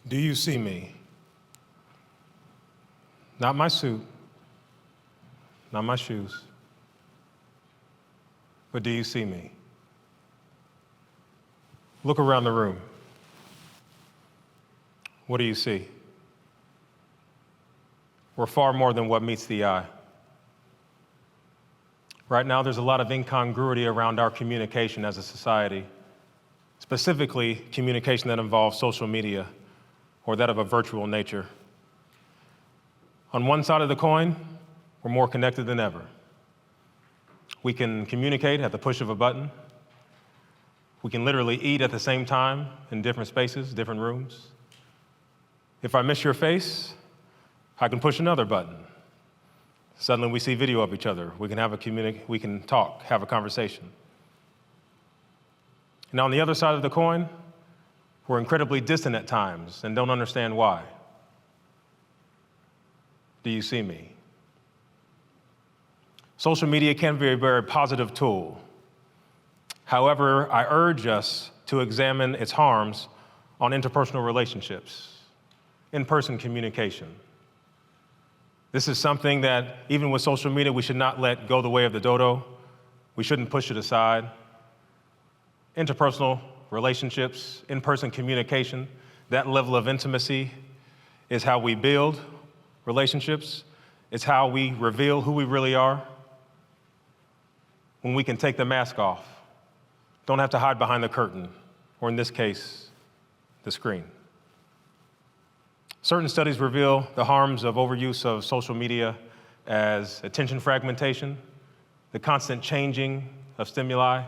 Do you see me? Not my suit, not my shoes, but do you see me? Look around the room. What do you see? We're far more than what meets the eye. Right now, there's a lot of incongruity around our communication as a society, specifically communication that involves social media or that of a virtual nature. On one side of the coin, we're more connected than ever. We can communicate at the push of a button. We can literally eat at the same time in different spaces, different rooms. If I miss your face, I can push another button. Suddenly we see video of each other. We can talk, have a conversation. Now on the other side of the coin, we're incredibly distant at times and don't understand why. Do you see me? Social media can be a very positive tool. However, I urge us to examine its harms on interpersonal relationships, in-person communication. This is something that, even with social media, we should not let go the way of the dodo. We shouldn't push it aside. Interpersonal relationships, in-person communication, that level of intimacy is how we build relationships. It's how we reveal who we really are. When we can take the mask off, don't have to hide behind the curtain, or in this case, the screen. Certain studies reveal the harms of overuse of social media as attention fragmentation, the constant changing of stimuli,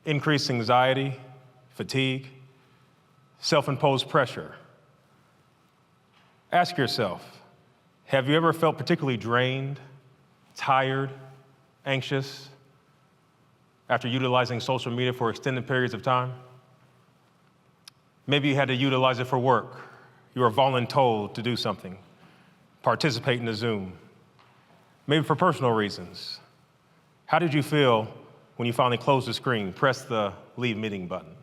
increased anxiety, fatigue, self-imposed pressure. Ask yourself, have you ever felt particularly drained, tired, anxious after utilizing social media for extended periods of time? Maybe you had to utilize it for work. You were voluntold to do something, participate in a Zoom, maybe for personal reasons. How did you feel when you finally closed the screen, pressed the leave meeting button?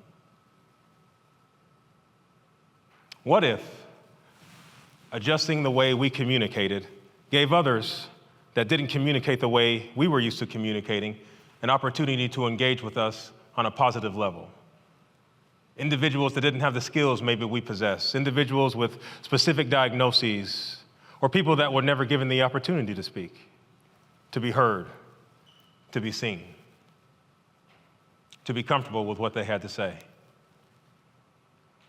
What if adjusting the way we communicated gave others that didn't communicate the way we were used to communicating an opportunity to engage with us on a positive level? Individuals that didn't have the skills maybe we possess, individuals with specific diagnoses, or people that were never given the opportunity to speak, to be heard, to be seen, to be comfortable with what they had to say.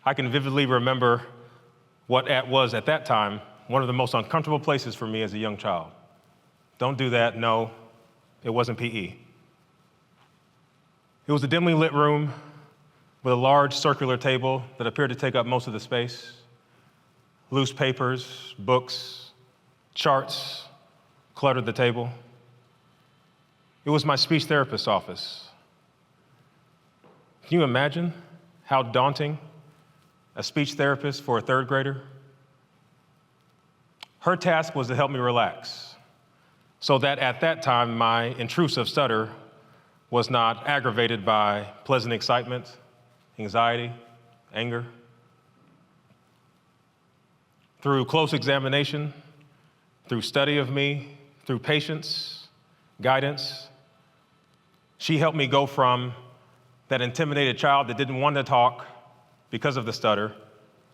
I can vividly remember what was at that time one of the most uncomfortable places for me as a young child. Don't do that, no, it wasn't PE. It was a dimly lit room with a large circular table that appeared to take up most of the space, loose papers, books, charts cluttered the table. It was my speech therapist's office. Can you imagine how daunting a speech therapist for a third grader? Her task was to help me relax so that at that time my intrusive stutter was not aggravated by pleasant excitement, anxiety, anger. Through close examination, through study of me, through patience, guidance, she helped me go from that intimidated child that didn't want to talk because of the stutter,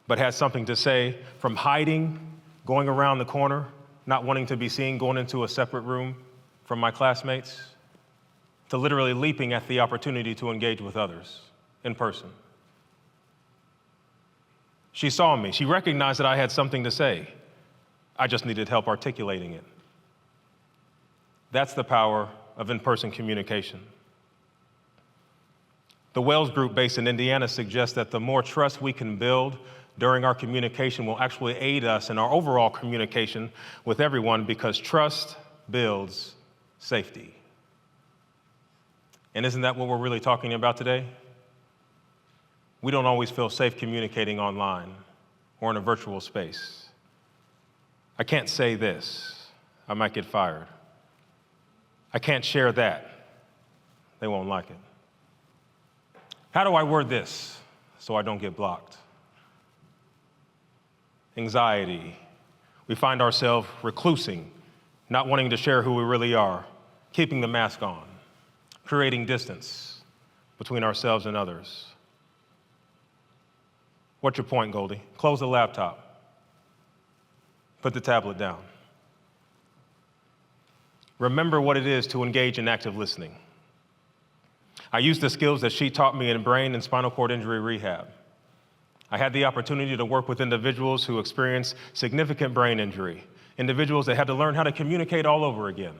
but had something to say, from hiding, going around the corner, not wanting to be seen, going into a separate room from my classmates, to literally leaping at the opportunity to engage with others in person. She saw me. She recognized that I had something to say. I just needed help articulating it. That's the power of in-person communication. The Wells Group based in Indiana suggests that the more trust we can build during our communication will actually aid us in our overall communication with everyone, because trust builds safety. And isn't that what we're really talking about today? We don't always feel safe communicating online or in a virtual space. I can't say this, I might get fired. I can't share that, they won't like it. How do I word this so I don't get blocked? anxiety. We find ourselves reclusing, not wanting to share who we really are, keeping the mask on, creating distance between ourselves and others. What's your point, Goldie? Close the laptop. Put the tablet down. Remember what it is to engage in active listening. I used the skills that she taught me in brain and spinal cord injury rehab. I had the opportunity to work with individuals who experienced significant brain injury, individuals that had to learn how to communicate all over again.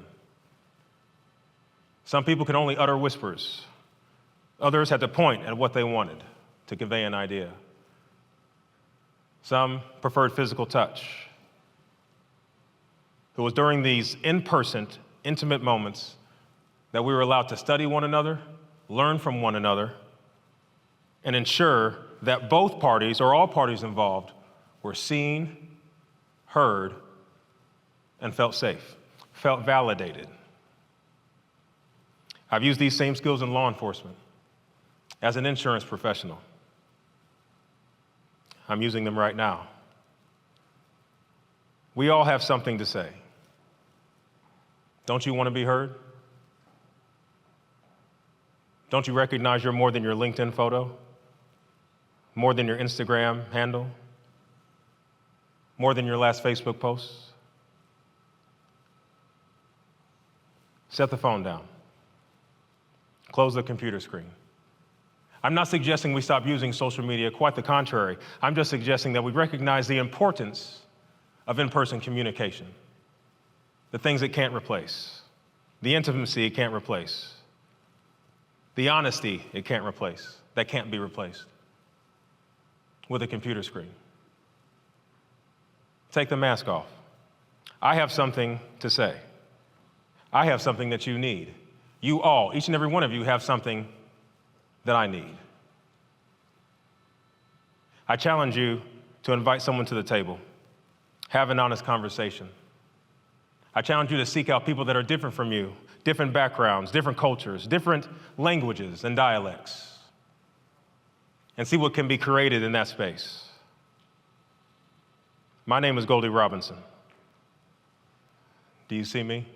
Some people could only utter whispers. Others had to point at what they wanted to convey an idea. Some preferred physical touch. It was during these in-person, intimate moments that we were allowed to study one another, learn from one another, and ensure that both parties, or all parties involved, were seen, heard, and felt safe, felt validated. I've used these same skills in law enforcement, as an insurance professional. I'm using them right now. We all have something to say. Don't you want to be heard? Don't you recognize you're more than your LinkedIn photo? More than your Instagram handle? More than your last Facebook post? Set the phone down. Close the computer screen. I'm not suggesting we stop using social media, quite the contrary. I'm just suggesting that we recognize the importance of in-person communication, the things it can't replace, the intimacy it can't replace, the honesty it can't replace, that can't be replaced with a computer screen. Take the mask off. I have something to say. I have something that you need. You all, each and every one of you, have something that I need. I challenge you to invite someone to the table. Have an honest conversation. I challenge you to seek out people that are different from you, different backgrounds, different cultures, different languages and dialects, and see what can be created in that space. My name is Goldie Robinson. Do you see me?